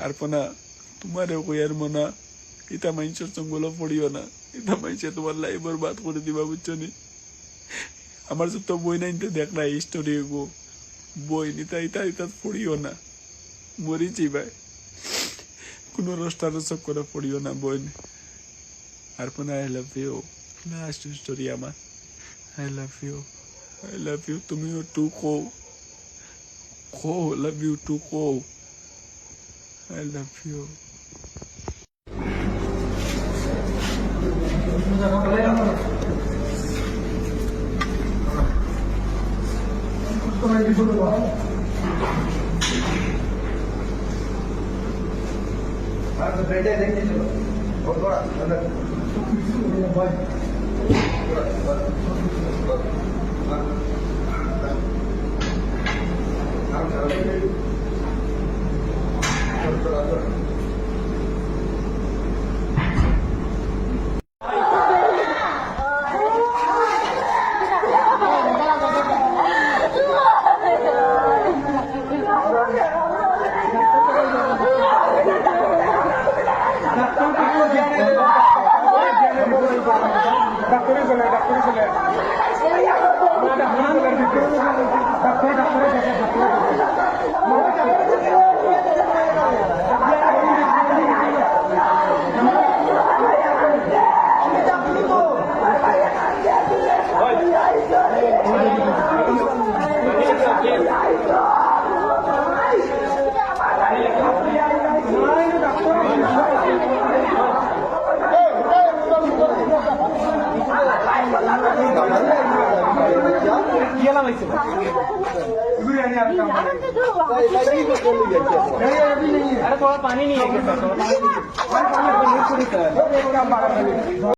আরপনা তোমারেও কইয়ার মনা ইতা মানুষের সঙ্গলো পড়িও না, ইতা মানুষে তোমার লাইফ বরবাদ করে দিবা, বুঝছো নি? আমার যত বই নাইতে দেখ না স্টোরি গো, বই নিতা ইতা ইতা পড়িও না, মরিছি ভাই। কোনো রস্টারসব করে পড়িও না বই। Arpana I love you, last story আমার। I love you, I love you. তুমিও টু কো কো লাভ ইউ টু কো। I love you. बेटे देखिए चलो और थोड़ा अंदर अरे थोड़ा पानी नहीं है